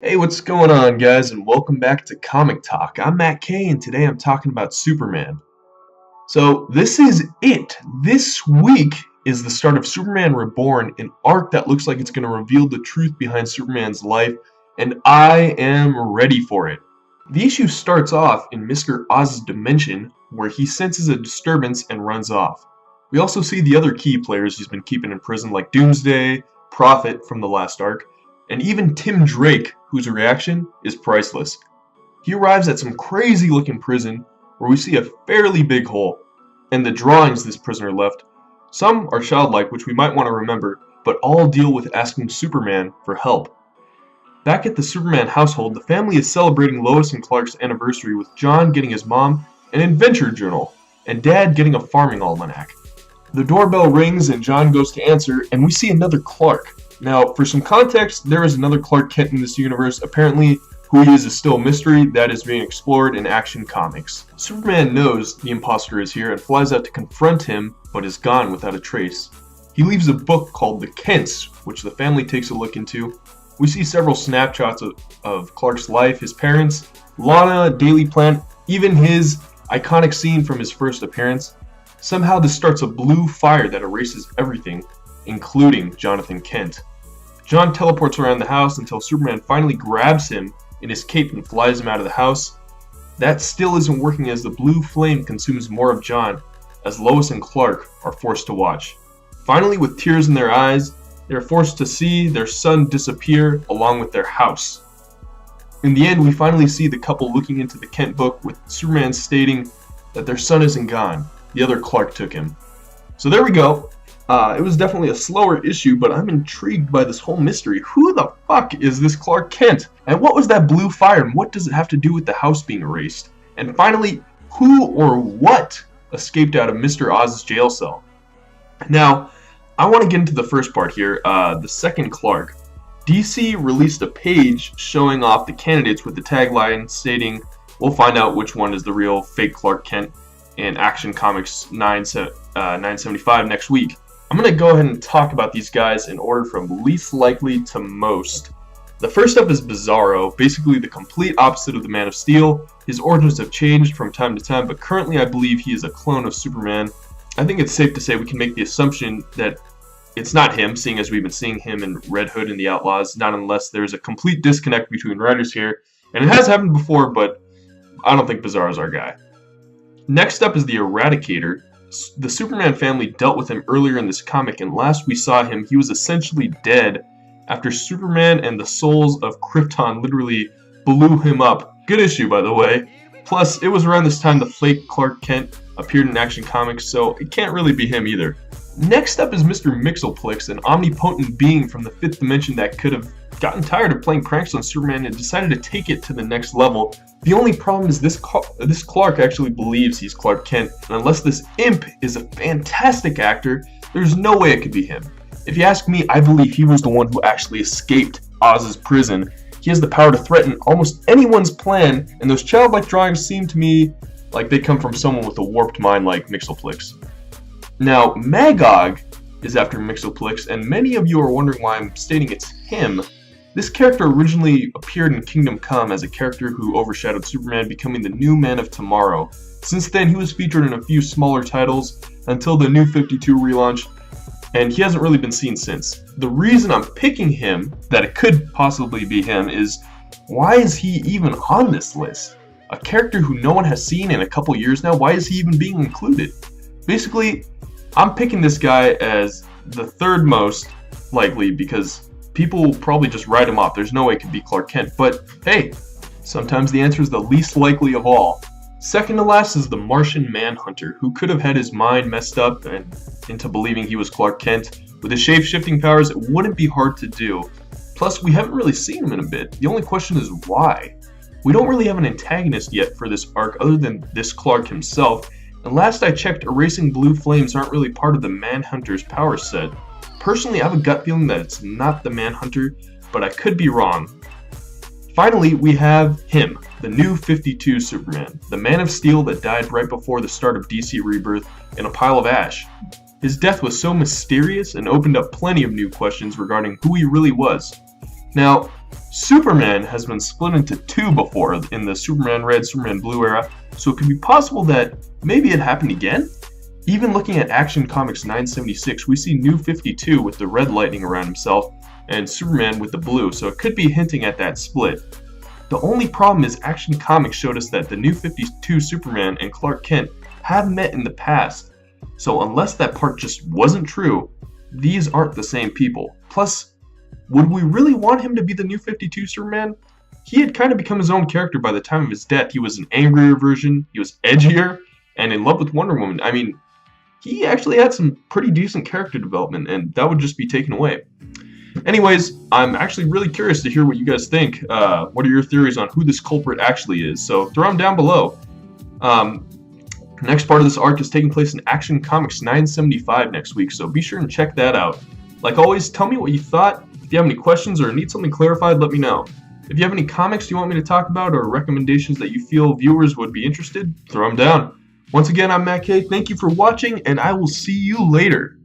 Hey, what's going on, guys, and welcome back to Comic Talk. I'm Matt K, and today I'm talking about Superman. So, this is it. This week is the start of Superman Reborn, an arc that looks like it's going to reveal the truth behind Superman's life, and I am ready for it. The issue starts off in Mr. Oz's dimension, where he senses a disturbance and runs off. We also see the other key players he's been keeping in prison, like Doomsday, Prophet from the last arc, and even Tim Drake, whose reaction is priceless. He arrives at some crazy looking prison where we see a fairly big hole, and the drawings this prisoner left. Some are childlike, which we might want to remember, but all deal with asking Superman for help. Back at the Superman household, the family is celebrating Lois and Clark's anniversary, with John getting his mom an adventure journal, and Dad getting a farming almanac. The doorbell rings and John goes to answer, and we see another Clark. Now, for some context, there is another Clark Kent in this universe. Apparently, who he is still a mystery that is being explored in Action Comics. Superman knows the imposter is here and flies out to confront him, but is gone without a trace. He leaves a book called The Kents, which the family takes a look into. We see several snapshots of Clark's life, his parents, Lana, Daily Planet, even his iconic scene from his first appearance. Somehow this starts a blue fire that erases everything, including Jonathan Kent. John teleports around the house until Superman finally grabs him in his cape and flies him out of the house. That still isn't working, as the blue flame consumes more of John, as Lois and Clark are forced to watch. Finally, with tears in their eyes, they are forced to see their son disappear along with their house. In the end, we finally see the couple looking into the Kent book, with Superman stating that their son isn't gone. The other Clark took him. So there we go. It was definitely a slower issue, but I'm intrigued by this whole mystery. Who the fuck is this Clark Kent? And what was that blue fire, and what does it have to do with the house being erased? And finally, who or what escaped out of Mr. Oz's jail cell? Now, I want to get into the first part here, the second Clark. DC released a page showing off the candidates with the tagline stating, "We'll find out which one is the real fake Clark Kent" in Action Comics 975 next week. I'm going to go ahead and talk about these guys in order from least likely to most. The first up is Bizarro, basically the complete opposite of the Man of Steel. His origins have changed from time to time, but currently I believe he is a clone of Superman. I think it's safe to say we can make the assumption that it's not him, seeing as we've been seeing him in Red Hood and the Outlaws, not unless there's a complete disconnect between writers here. And it has happened before, but I don't think Bizarro's our guy. Next up is the Eradicator. The Superman family dealt with him earlier in this comic, and last we saw him, he was essentially dead after Superman and the souls of Krypton literally blew him up. Good issue, by the way. Plus, it was around this time the fake Clark Kent appeared in Action Comics, so it can't really be him either. Next up is Mr. Mxyzptlk, an omnipotent being from the fifth dimension that could have gotten tired of playing pranks on Superman and decided to take it to the next level. The only problem is this Clark actually believes he's Clark Kent, and unless this imp is a fantastic actor, there's no way it could be him. If you ask me, I believe he was the one who actually escaped Oz's prison. He has the power to threaten almost anyone's plan, and those childlike drawings seem to me like they come from someone with a warped mind like Mxyzptlk's. Now, Magog is after Mxyzptlk, and many of you are wondering why I'm stating it's him. This character originally appeared in Kingdom Come as a character who overshadowed Superman, becoming the new Man of Tomorrow. Since then, he was featured in a few smaller titles until the New 52 relaunch, and he hasn't really been seen since. The reason I'm picking him, that it could possibly be him, is why is he even on this list? A character who no one has seen in a couple years now, why is he even being included? Basically, I'm picking this guy as the third most likely because people will probably just write him off. There's no way it could be Clark Kent, but hey, sometimes the answer is the least likely of all. Second to last is the Martian Manhunter, who could have had his mind messed up and into believing he was Clark Kent. With his shape-shifting powers, it wouldn't be hard to do. Plus, we haven't really seen him in a bit. The only question is why? We don't really have an antagonist yet for this arc other than this Clark himself, and last I checked, erasing blue flames aren't really part of the Manhunter's power set. Personally, I have a gut feeling that it's not the Manhunter, but I could be wrong. Finally, we have him, the new 52 Superman, the Man of Steel that died right before the start of DC Rebirth in a pile of ash. His death was so mysterious and opened up plenty of new questions regarding who he really was. Now, Superman has been split into two before in the Superman Red, Superman Blue era, so it could be possible that maybe it happened again? Even looking at Action Comics 976, we see New 52 with the red lightning around himself, and Superman with the blue, so it could be hinting at that split. The only problem is Action Comics showed us that the New 52 Superman and Clark Kent have met in the past, so unless that part just wasn't true, these aren't the same people. Plus, would we really want him to be the New 52 Superman? He had kind of become his own character by the time of his death. He was an angrier version, he was edgier, and in love with Wonder Woman. I mean, he actually had some pretty decent character development, and that would just be taken away. Anyways, I'm actually really curious to hear what you guys think. What are your theories on who this culprit actually is? So throw them down below. Next part of this arc is taking place in Action Comics 975 next week, so be sure and check that out. Like always, tell me what you thought. If you have any questions or need something clarified, let me know. If you have any comics you want me to talk about or recommendations that you feel viewers would be interested, throw them down. Once again, I'm Matt K. Thank you for watching, and I will see you later.